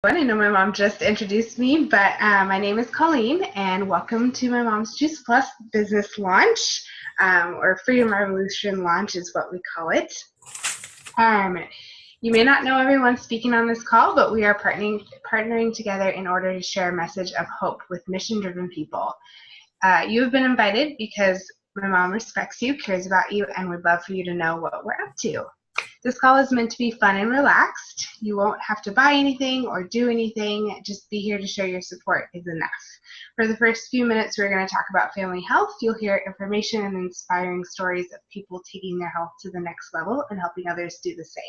I know my mom just introduced me, but my name is Colleen, and welcome to my mom's Juice Plus business launch, or Freedom Revolution launch is what we call it. You may not know everyone speaking on this call, but we are partnering together in order to share a message of hope with mission-driven people. You have been invited because my mom respects you, cares about you, and would love for you to know what we're up to. This call is meant to be fun and relaxed. You won't have to buy anything or do anything. Just be here to show your support is enough. For the first few minutes, we're going to talk about family health. You'll hear information and inspiring stories of people taking their health to the next level and helping others do the same.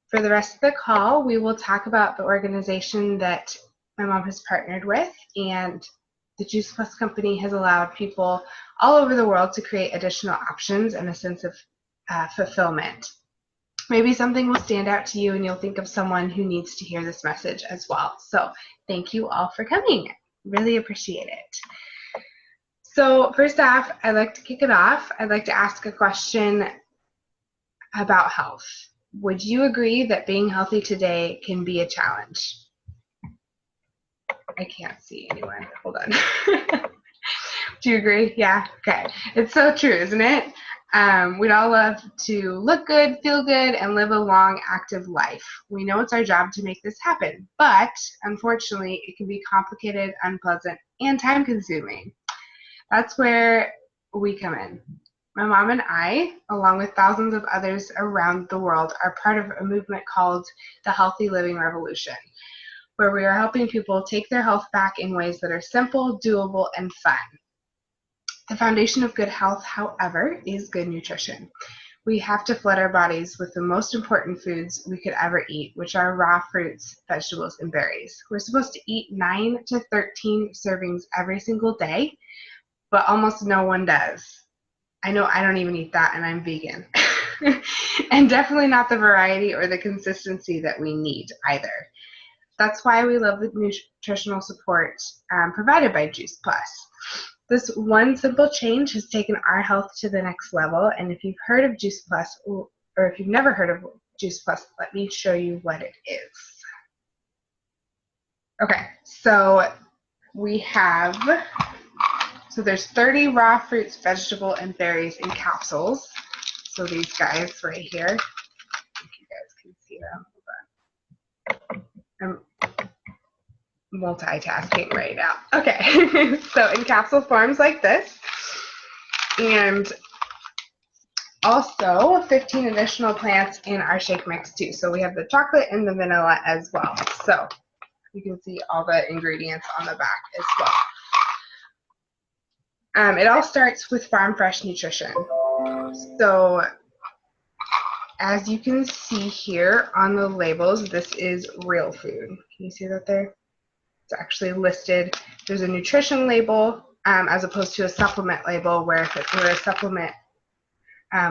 For the rest of the call, we will talk about the organization that my mom has partnered with, and the Juice Plus company has allowed people all over the world to create additional options and a sense of fulfillment. Maybe something will stand out to you and you'll think of someone who needs to hear this message as well. So thank you all for coming. Really appreciate it. So first off, I'd like to kick it off. I'd like to ask a question about health. Would you agree that being healthy today can be a challenge? I can't see anyone. Hold on. Do you agree? Yeah? Okay. It's so true, isn't it? We'd all love to look good, feel good, and live a long, active life. We know it's our job to make this happen, but unfortunately, it can be complicated, unpleasant, and time-consuming. That's where we come in. My mom and I, along with thousands of others around the world, are part of a movement called the Healthy Living Revolution, where we are helping people take their health back in ways that are simple, doable, and fun. The foundation of good health, however, is good nutrition. We have to flood our bodies with the most important foods we could ever eat, which are raw fruits, vegetables, and berries. We're supposed to eat 9 to 13 servings every single day, but almost no one does. I know I don't even eat that, and I'm vegan. And definitely not the variety or the consistency that we need either. That's why we love the nutritional support provided by Juice Plus. This one simple change has taken our health to the next level, and if you've heard of Juice Plus, or if you've never heard of Juice Plus, let me show you what it is. Okay, so there's 30 raw fruits, vegetable, and berries in capsules. So these guys right here, I think you guys can see them. I'm multitasking right now. Okay, so in capsule forms like this, and also 15 additional plants in our shake mix too. So we have the chocolate and the vanilla as well. So you can see all the ingredients on the back as well. It all starts with farm fresh nutrition. So as you can see here on the labels, this is real food. Can you see that there? It's actually listed. There's a nutrition label as opposed to a supplement label, where if it were a supplement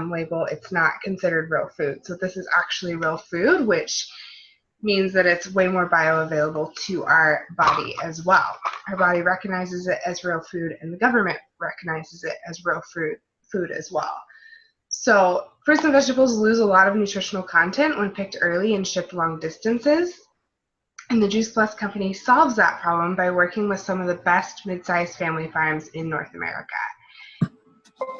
label, it's not considered real food. So this is actually real food, which means that it's way more bioavailable to our body as well. Our body recognizes it as real food, and the government recognizes it as real food as well. So fruits and vegetables lose a lot of nutritional content when picked early and shipped long distances. And the Juice Plus company solves that problem by working with some of the best mid-sized family farms in North America.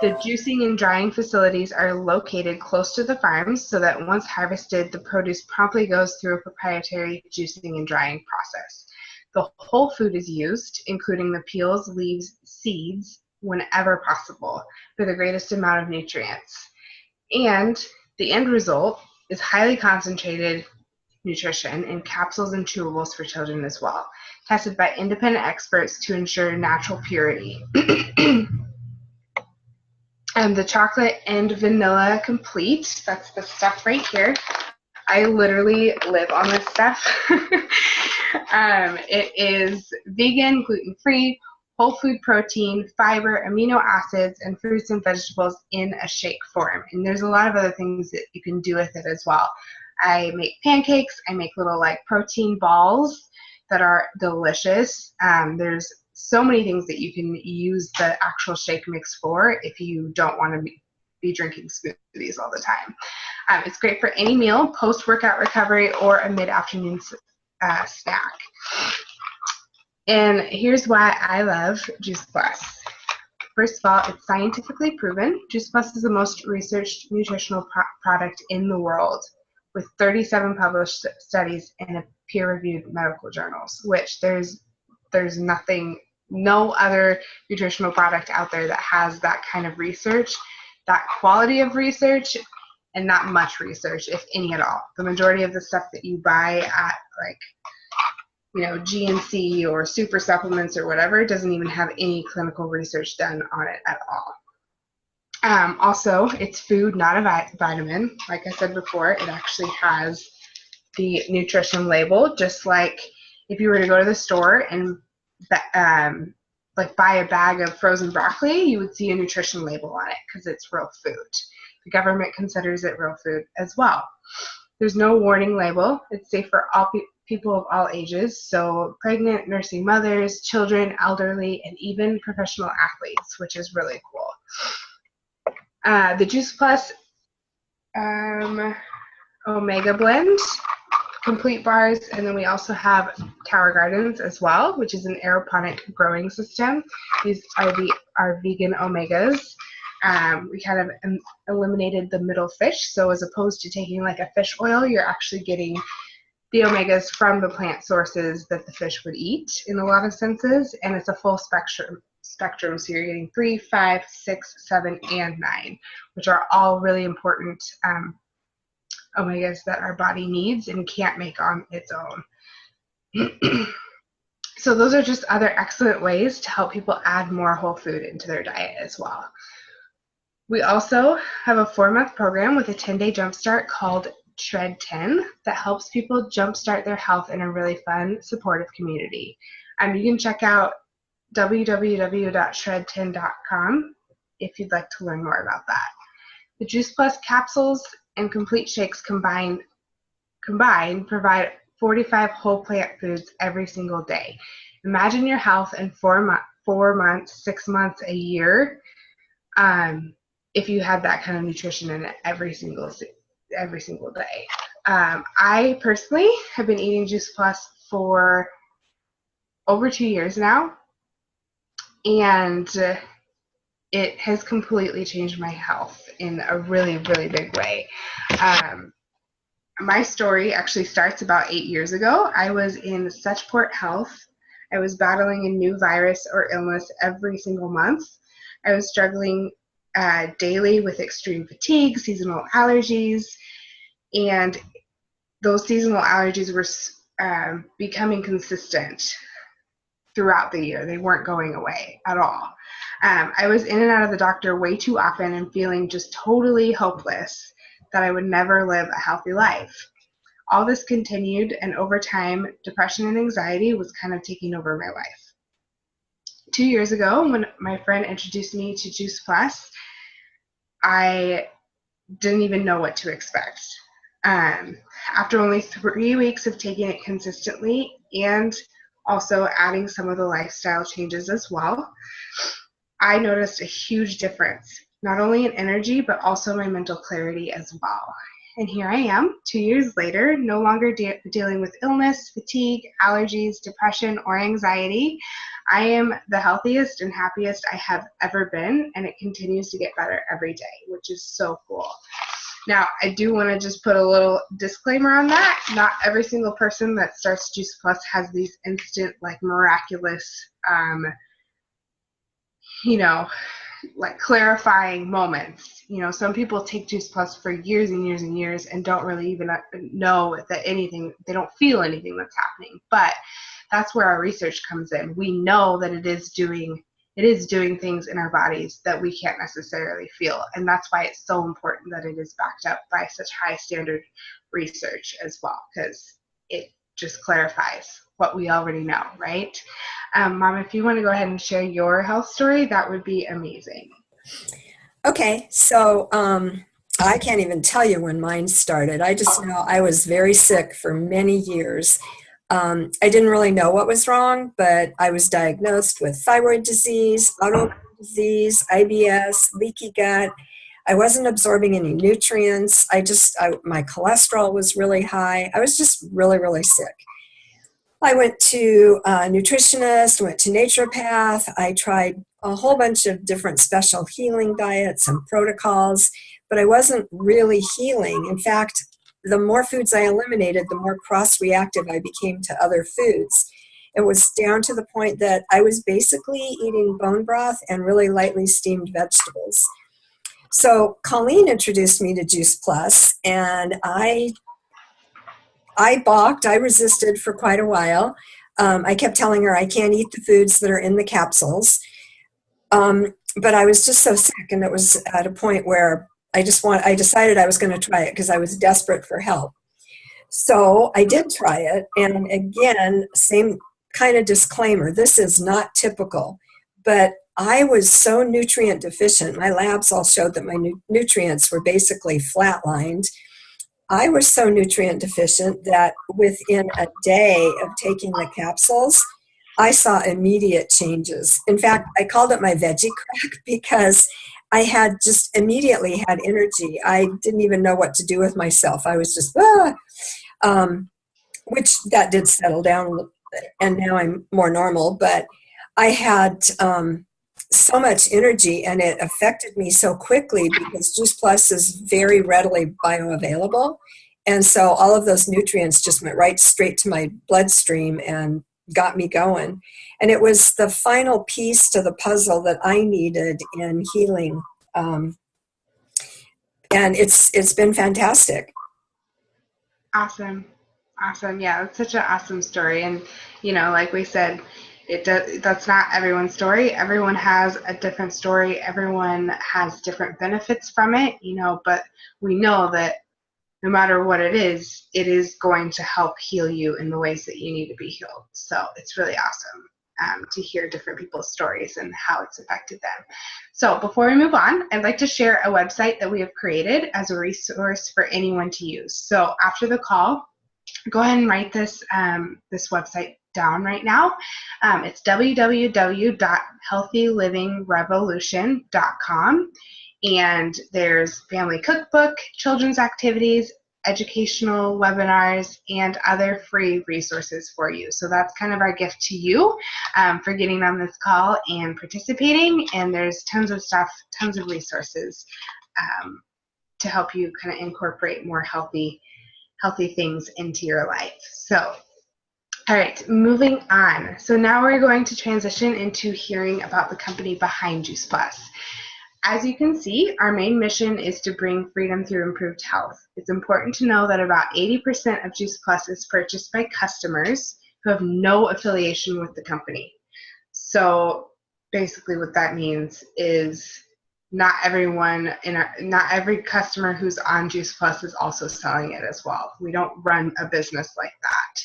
The juicing and drying facilities are located close to the farms so that once harvested, the produce promptly goes through a proprietary juicing and drying process. The whole food is used, including the peels, leaves, seeds, whenever possible, for the greatest amount of nutrients. And the end result is highly concentrated nutrition in capsules and chewables for children as well, tested by independent experts to ensure natural purity. The chocolate and vanilla complete, that's the stuff right here. I literally live on this stuff. It is vegan, gluten-free, whole food protein, fiber, amino acids, and fruits and vegetables in a shake form. And there's a lot of other things that you can do with it as well. I make pancakes. I make little like protein balls that are delicious. There's so many things that you can use the actual shake mix for if you don't want to be drinking smoothies all the time. It's great for any meal, post-workout recovery, or a mid-afternoon snack. And here's why I love Juice Plus. First of all, it's scientifically proven. Juice Plus is the most researched nutritional product in the world, with 37 published studies in peer-reviewed medical journals, which there's no other nutritional product out there that has that kind of research, that quality of research, and not much research, if any at all. The majority of the stuff that you buy at GNC or super supplements or whatever doesn't even have any clinical research done on it at all. Also, it's food, not a vitamin. Like I said before, it actually has the nutrition label, just like if you were to go to the store and buy a bag of frozen broccoli, you would see a nutrition label on it because it's real food. The government considers it real food as well. There's no warning label. It's safe for all people of all ages, so pregnant, nursing mothers, children, elderly, and even professional athletes, which is really cool. The Juice Plus Omega Blend, complete bars, and then we also have Tower Gardens as well, which is an aeroponic growing system. These are our vegan omegas. We kind of eliminated the middle fish, so as opposed to taking like a fish oil, you're actually getting the omegas from the plant sources that the fish would eat in a lot of senses, and it's a full spectrum, so you're getting 3, 5, 6, 7, and 9, which are all really important omegas that our body needs and can't make on its own. So those are just other excellent ways to help people add more whole food into their diet as well. We also have a 4-month program with a 10-day jumpstart called Shred 10 that helps people jumpstart their health in a really fun, supportive community. You can check out www.shred10.com if you'd like to learn more about that. The Juice Plus capsules and complete shakes combined provide 45 whole plant foods every single day. Imagine your health in 4 months, 6 months, a year, if you had that kind of nutrition in it every single day. I personally have been eating Juice Plus for over 2 years now, and it has completely changed my health in a really, really big way. My story actually starts about 8 years ago. I was in such poor health. I was battling a new virus or illness every single month. I was struggling daily with extreme fatigue, seasonal allergies, and those seasonal allergies were becoming consistent throughout the year. They weren't going away at all. I was in and out of the doctor way too often and feeling just totally hopeless that I would never live a healthy life. All this continued, and over time, depression and anxiety was kind of taking over my life. 2 years ago, when my friend introduced me to Juice Plus, I didn't even know what to expect. After only 3 weeks of taking it consistently and also adding some of the lifestyle changes as well, I noticed a huge difference, not only in energy, but also my mental clarity as well. And here I am, 2 years later, no longer dealing with illness, fatigue, allergies, depression, or anxiety. I am the healthiest and happiest I have ever been, and it continues to get better every day, which is so cool. Now, I do want to just put a little disclaimer on that. Not every single person that starts Juice Plus has these instant, miraculous, clarifying moments. Some people take Juice Plus for years and years and years and don't really even know that they don't feel anything that's happening. But that's where our research comes in. We know that it is doing things in our bodies that we can't necessarily feel. And that's why it's so important that it is backed up by such high standard research as well, because it just clarifies what we already know, right? Mom, if you want to go ahead and share your health story, that would be amazing. Okay, so I can't even tell you when mine started. I just know I was very sick for many years. I didn't really know what was wrong, but I was diagnosed with thyroid disease, autoimmune disease, IBS, leaky gut. I wasn't absorbing any nutrients. My cholesterol was really high. I was just really, really sick. I went to a nutritionist, went to naturopath. I tried a whole bunch of different special healing diets and protocols, but I wasn't really healing. In fact, the more foods I eliminated, the more cross-reactive I became to other foods. It was down to the point that I was basically eating bone broth and really lightly steamed vegetables. So Colleen introduced me to Juice Plus, and I balked. I resisted for quite a while. I kept telling her I can't eat the foods that are in the capsules. But I was just so sick, and it was at a point where I decided I was going to try it because I was desperate for help. So I did try it, and again, same kind of disclaimer, this is not typical, but I was so nutrient deficient. My labs all showed that my nutrients were basically flatlined. I was so nutrient deficient that within a day of taking the capsules, I saw immediate changes. In fact, I called it my veggie crack because I had just immediately had energy. I didn't even know what to do with myself. I was just, which that did settle down a little bit, and now I'm more normal. But I had so much energy, and it affected me so quickly because Juice Plus is very readily bioavailable. And so all of those nutrients just went right straight to my bloodstream and got me going. And it was the final piece to the puzzle that I needed in healing. And it's been fantastic. Awesome. Awesome. Yeah, that's such an awesome story. And, you know, like we said, that's not everyone's story. Everyone has a different story. Everyone has different benefits from it, you know, but we know that no matter what it is going to help heal you in the ways that you need to be healed. So it's really awesome to hear different people's stories and how it's affected them. So before we move on, I'd like to share a website that we have created as a resource for anyone to use. So after the call, go ahead and write this website down right now. It's www.healthylivingrevolution.com. And there's family cookbook, children's activities, educational webinars, and other free resources for you. So that's kind of our gift to you for getting on this call and participating. And there's tons of stuff, tons of resources to help you kind of incorporate more healthy things into your life. So, all right, moving on. So now we're going to transition into hearing about the company behind Juice Plus. As you can see, our main mission is to bring freedom through improved health. It's important to know that about 80% of Juice Plus is purchased by customers who have no affiliation with the company. So basically what that means is not every customer who's on Juice Plus is also selling it as well. We don't run a business like that.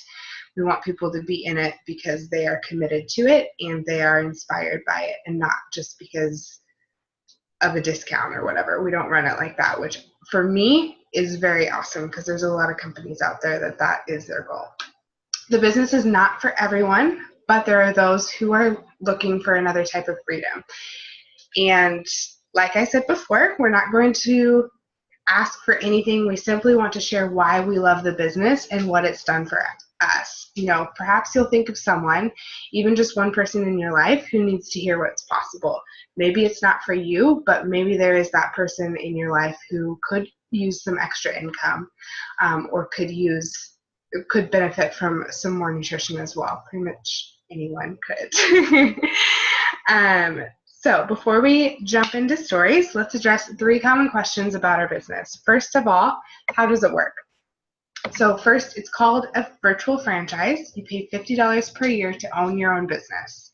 We want people to be in it because they are committed to it and they are inspired by it, and not just because of a discount or whatever. We don't run it like that, which for me is very awesome because there's a lot of companies out there that is their goal. The business is not for everyone, but there are those who are looking for another type of freedom. And like I said before, we're not going to ask for anything. We simply want to share why we love the business and what it's done for us. You know, perhaps you'll think of someone, even just one person in your life, who needs to hear what's possible. Maybe it's not for you, but maybe there is that person in your life who could use some extra income or could benefit from some more nutrition as well. Pretty much anyone could. So before we jump into stories, let's address 3 common questions about our business. First of all, how does it work? So first, it's called a virtual franchise. You pay $50 per year to own your own business.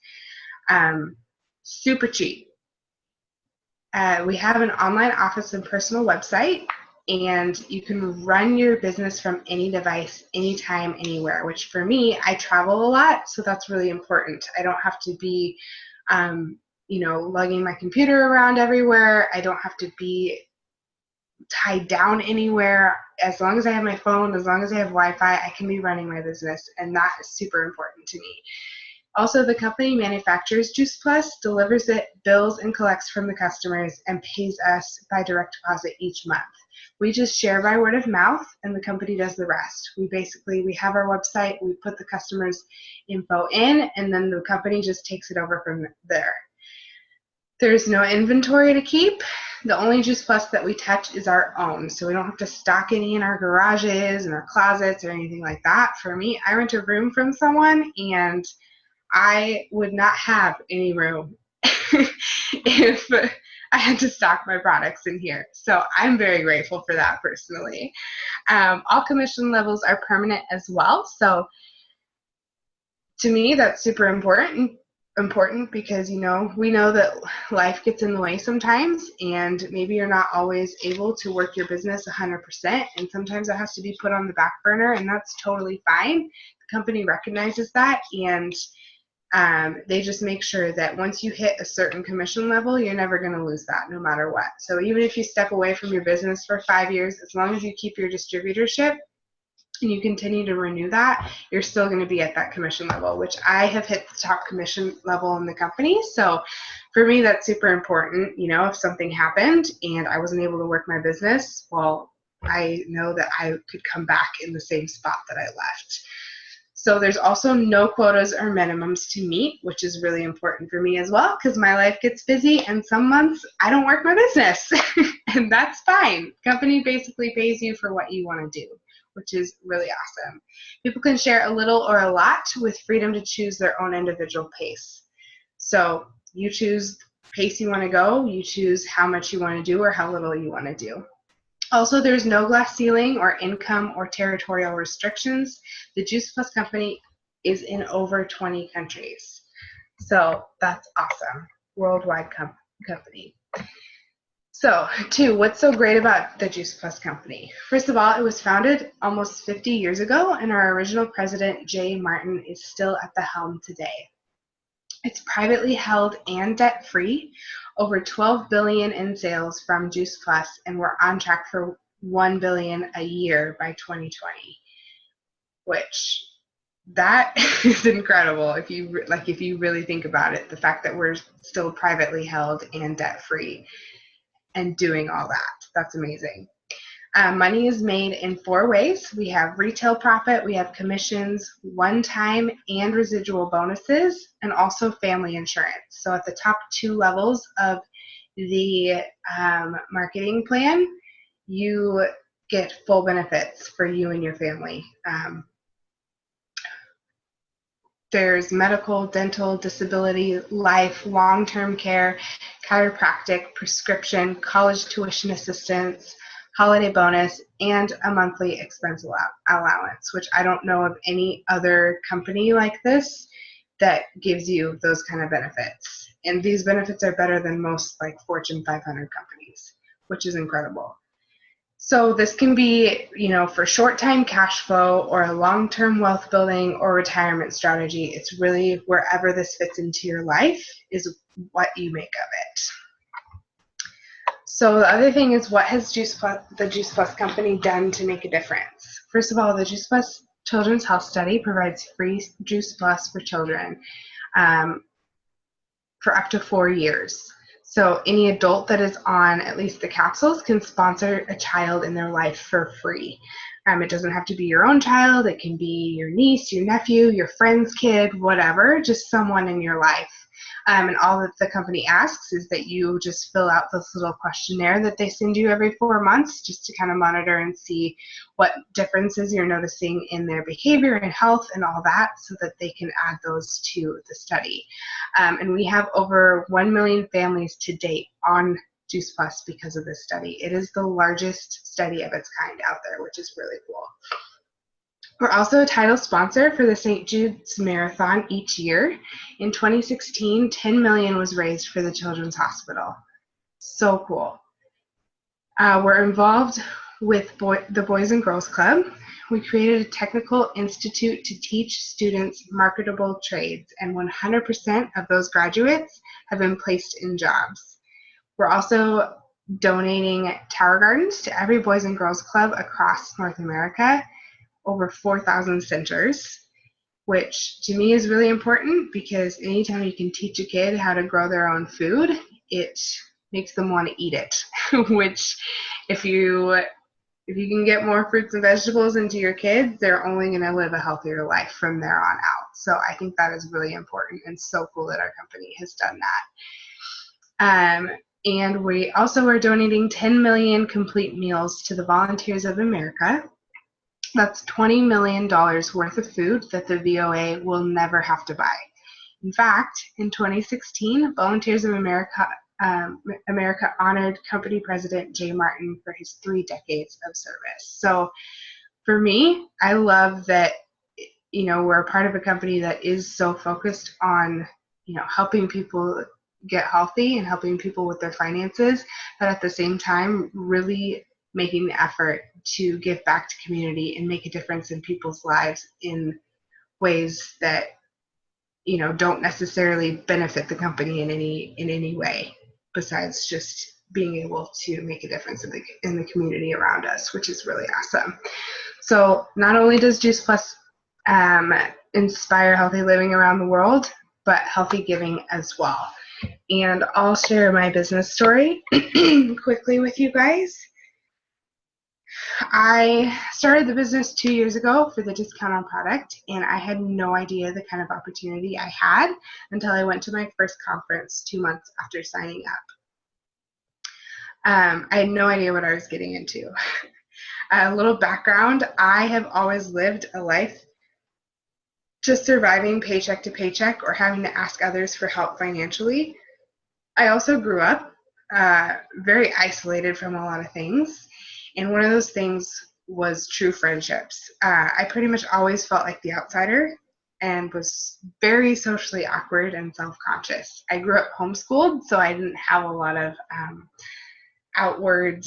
Super cheap. We have an online office and personal website, and you can run your business from any device, anytime, anywhere, which for me, I travel a lot, so that's really important. I don't have to be lugging my computer around everywhere. I don't have to be tied down anywhere. As long as I have my phone, as long as I have Wi-Fi, I can be running my business, and that is super important to me. Also, the company manufactures Juice Plus, delivers it, bills and collects from the customers, and pays us by direct deposit each month. We just share by word of mouth, and the company does the rest. We have our website, we put the customer's info in, and then the company just takes it over from there. There's no inventory to keep. The only Juice Plus that we touch is our own, so we don't have to stock any in our garages and our closets or anything like that. For me, I rent a room from someone, and I would not have any room if I had to stock my products in here. So I'm very grateful for that personally. All commission levels are permanent as well. So to me, that's super important because, you know, we know that life gets in the way sometimes, and maybe you're not always able to work your business 100%, and sometimes it has to be put on the back burner, and that's totally fine. The company recognizes that, and they just make sure that once you hit a certain commission level, you're never going to lose that no matter what. So even if you step away from your business for 5 years, as long as you keep your distributorship and you continue to renew that, you're still going to be at that commission level, which I have hit the top commission level in the company. So for me, that's super important. You know, if something happened and I wasn't able to work my business, well, I know that I could come back in the same spot that I left. So there's also no quotas or minimums to meet, which is really important for me as well, because my life gets busy and some months I don't work my business, and that's fine. Company basically pays you for what you want to do, which is really awesome. People can share a little or a lot with freedom to choose their own individual pace. So you choose the pace you want to go, you choose how much you want to do or how little you want to do. Also, there's no glass ceiling or income or territorial restrictions. The Juice Plus company is in over 20 countries. So that's awesome. Worldwide company. So, what's so great about the Juice Plus company? First of all, it was founded almost 50 years ago, and our original president, Jay Martin, is still at the helm today. It's privately held and debt-free, over $12 billion in sales from Juice Plus, and we're on track for $1 billion a year by 2020, which that is incredible if you really think about it, the fact that we're still privately held and debt-free and doing all that. That's amazing. Money is made in 4 ways. We have retail profit, we have commissions, one-time and residual bonuses, and also family insurance. So at the top 2 levels of the marketing plan, you get full benefits for you and your family. There's medical, dental, disability, life, long-term care, chiropractic, prescription, college tuition assistance, holiday bonus, and a monthly expense allowance, which I don't know of any other company like this that gives you those kind of benefits. And these benefits are better than most like Fortune 500 companies, which is incredible. So this can be, you know, for short-time cash flow or a long-term wealth building or retirement strategy. It's really wherever this fits into your life is what you make of it. So the other thing is, what has the Juice Plus company done to make a difference? First of all, the Juice Plus Children's Health Study provides free Juice Plus for children for up to 4 years. So any adult that is on at least the capsules can sponsor a child in their life for free. It doesn't have to be your own child. It can be your niece, your nephew, your friend's kid, whatever, just someone in your life. And all that the company asks is that you just fill out this little questionnaire that they send you every 4 months, just to kind of monitor and see what differences you're noticing in their behavior and health and all that, so that they can add those to the study. And we have over 1 million families to date on Juice Plus because of this study. It is the largest study of its kind out there, which is really cool. We're also a title sponsor for the St. Jude's Marathon each year. In 2016, $10 million was raised for the Children's Hospital. So cool. We're involved with the Boys and Girls Club. We created a technical institute to teach students marketable trades, and 100% of those graduates have been placed in jobs. We're also donating Tower Gardens to every Boys and Girls Club across North America, over 4,000 centers, which to me is really important, because anytime you can teach a kid how to grow their own food, it makes them want to eat it, which if you if you can get more fruits and vegetables into your kids, they're only going to live a healthier life from there on out. So I think that is really important and so cool that our company has done that. And we also are donating 10 million complete meals to the Volunteers of America. That's $20 million worth of food that the VOA will never have to buy. In fact, in 2016, Volunteers of America honored company president Jay Martin for his 3 decades of service. So for me, I love that, we're a part of a company that is so focused on, helping people get healthy and helping people with their finances, but at the same time, really making the effort to give back to community and make a difference in people's lives in ways that, don't necessarily benefit the company in any way, besides just being able to make a difference in the community around us, which is really awesome. So not only does Juice Plus inspire healthy living around the world, but healthy giving as well. And I'll share my business story quickly with you guys. I started the business 2 years ago for the Discount on Product, and I had no idea the kind of opportunity I had until I went to my first conference 2 months after signing up. I had no idea what I was getting into. A little background, I have always lived a life just surviving paycheck to paycheck or having to ask others for help financially. I also grew up very isolated from a lot of things, and one of those things was true friendships. I pretty much always felt like the outsider and was very socially awkward and self-conscious. I grew up homeschooled, so I didn't have a lot of outward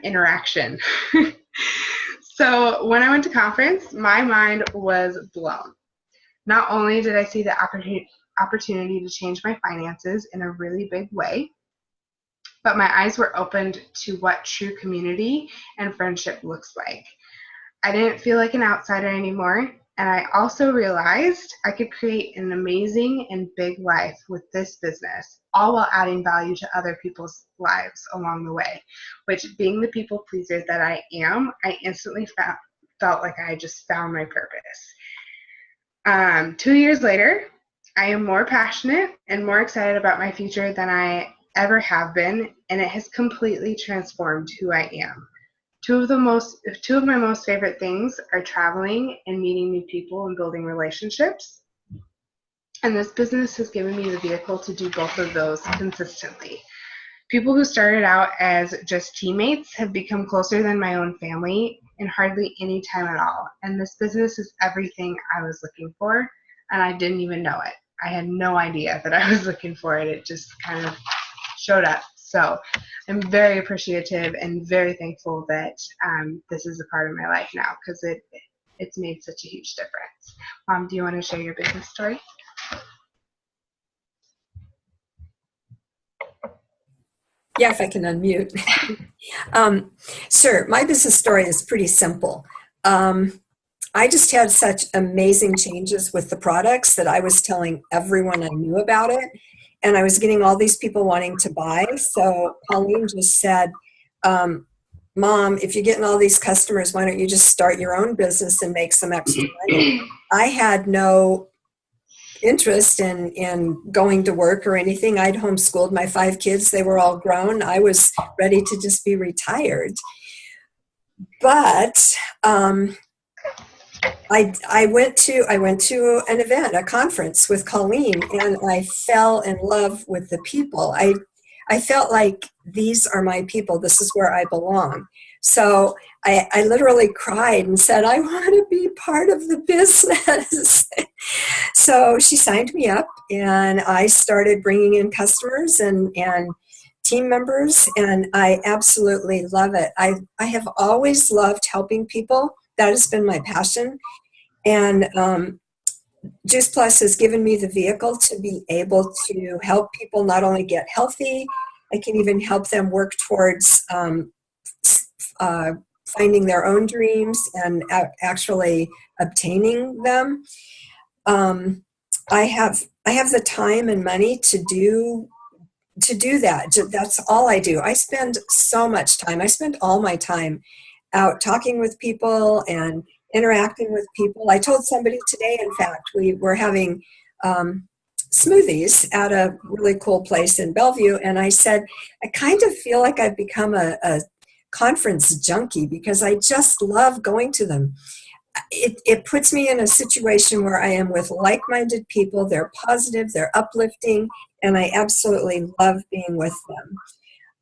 interaction. So when I went to conference, my mind was blown. Not only did I see the opportunity to change my finances in a really big way, but my eyes were opened to what true community and friendship looks like. I didn't feel like an outsider anymore, and I also realized I could create an amazing and big life with this business, all while adding value to other people's lives along the way, which, being the people pleaser that I am, I instantly felt like I just found my purpose. 2 years later, I am more passionate and more excited about my future than I ever have been, and it has completely transformed who I am. Two of my most favorite things are traveling and meeting new people and building relationships. And this business has given me the vehicle to do both of those consistently. People who started out as just teammates have become closer than my own family in hardly any time at all. And this business is everything I was looking for, and I didn't even know it. I had no idea that I was looking for it. It just kind of showed up. So I'm very appreciative and very thankful that this is a part of my life now, because it's made such a huge difference. Mom, do you want to share your business story? Yeah, if I can unmute. Sure, my business story is pretty simple. I just had such amazing changes with the products that I was telling everyone I knew about it. And I was getting all these people wanting to buy. So Pauline just said, Mom, if you're getting all these customers, why don't you just start your own business and make some extra money? I had no interest in going to work or anything. I'd homeschooled my 5 kids. They were all grown. I was ready to just be retired. But I went to an event, a conference with Colleen, and I fell in love with the people. I felt like these are my people. This is where I belong. So I literally cried and said, I want to be part of the business. So she signed me up, and I started bringing in customers and team members, and I absolutely love it. I have always loved helping people. That has been my passion. And Juice Plus has given me the vehicle to be able to help people not only get healthy, I can even help them work towards finding their own dreams and actually obtaining them. I have the time and money to do that. That's all I do. I spend so much time. I spend all my time out talking with people and interacting with people. I told somebody today, in fact, we were having smoothies at a really cool place in Bellevue, and I said, I kind of feel like I've become a conference junkie because I just love going to them. It puts me in a situation where I am with like-minded people. They're positive, they're uplifting, and I absolutely love being with them.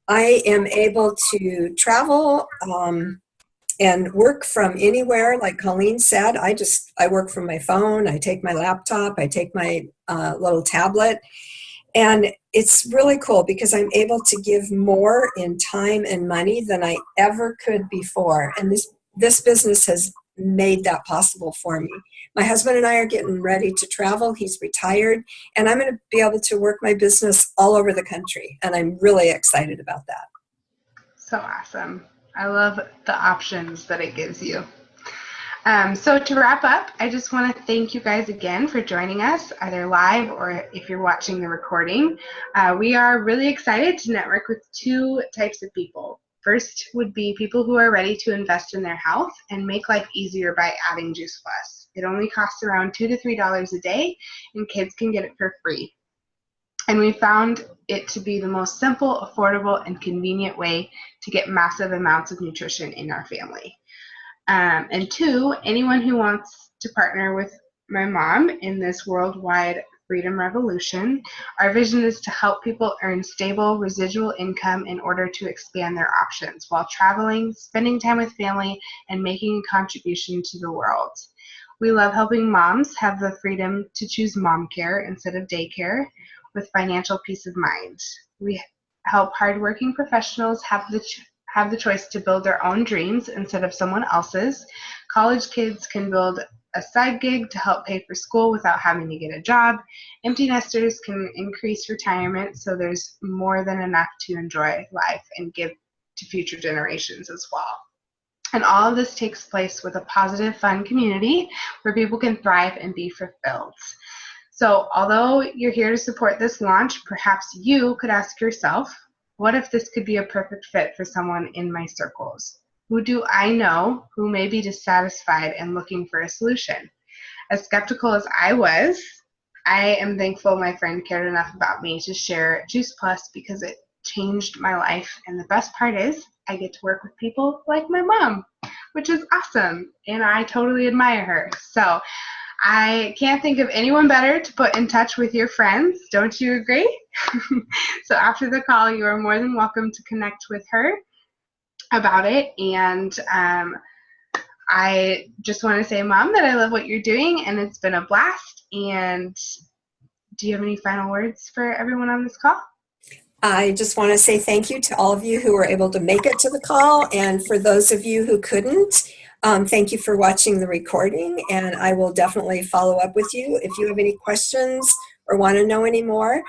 I am able to travel and work from anywhere. Like Colleen said, I work from my phone. I take my laptop. I take my little tablet. And it's really cool because I'm able to give more in time and money than I ever could before. And this business has made that possible for me. My husband and I are getting ready to travel. He's retired, and I'm going to be able to work my business all over the country. And I'm really excited about that. So awesome. I love the options that it gives you. So to wrap up, I just want to thank you guys again for joining us, either live or if you're watching the recording. We are really excited to network with two types of people. First would be people who are ready to invest in their health and make life easier by adding Juice Plus. It only costs around $2 to $3 a day, and kids can get it for free. And we found it to be the most simple, affordable, and convenient way to get massive amounts of nutrition in our family. And two, anyone who wants to partner with my mom in this worldwide freedom revolution, our vision is to help people earn stable residual income in order to expand their options while traveling, spending time with family, and making a contribution to the world. We love helping moms have the freedom to choose mom care instead of daycare with financial peace of mind. We help hardworking professionals have the choice to build their own dreams instead of someone else's. College kids can build a side gig to help pay for school without having to get a job. Empty nesters can increase retirement so there's more than enough to enjoy life and give to future generations as well. And all of this takes place with a positive, fun community where people can thrive and be fulfilled. So although you're here to support this launch, perhaps you could ask yourself, what if this could be a perfect fit for someone in my circles? Who do I know who may be dissatisfied and looking for a solution? As skeptical as I was, I am thankful my friend cared enough about me to share Juice Plus because it changed my life. And the best part is I get to work with people like my mom, which is awesome. And I totally admire her. So I can't think of anyone better to put in touch with your friends. Don't you agree? So after the call, you are more than welcome to connect with her about it. And I just want to say, Mom, that I love what you're doing, and it's been a blast. And do you have any final words for everyone on this call? I just want to say thank you to all of you who were able to make it to the call, and for those of you who couldn't, thank you for watching the recording, and I will definitely follow up with you. If you have any questions or want to know any more,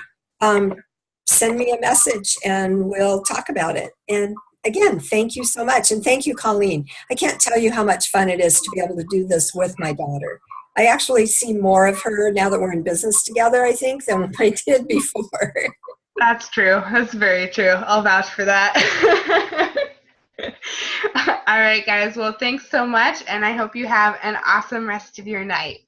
send me a message and we'll talk about it. And again, thank you so much. And thank you, Colleen. I can't tell you how much fun it is to be able to do this with my daughter. I actually see more of her now that we're in business together, I think, than I did before. That's true. That's very true. I'll vouch for that. All right, guys. Well, thanks so much, and I hope you have an awesome rest of your night.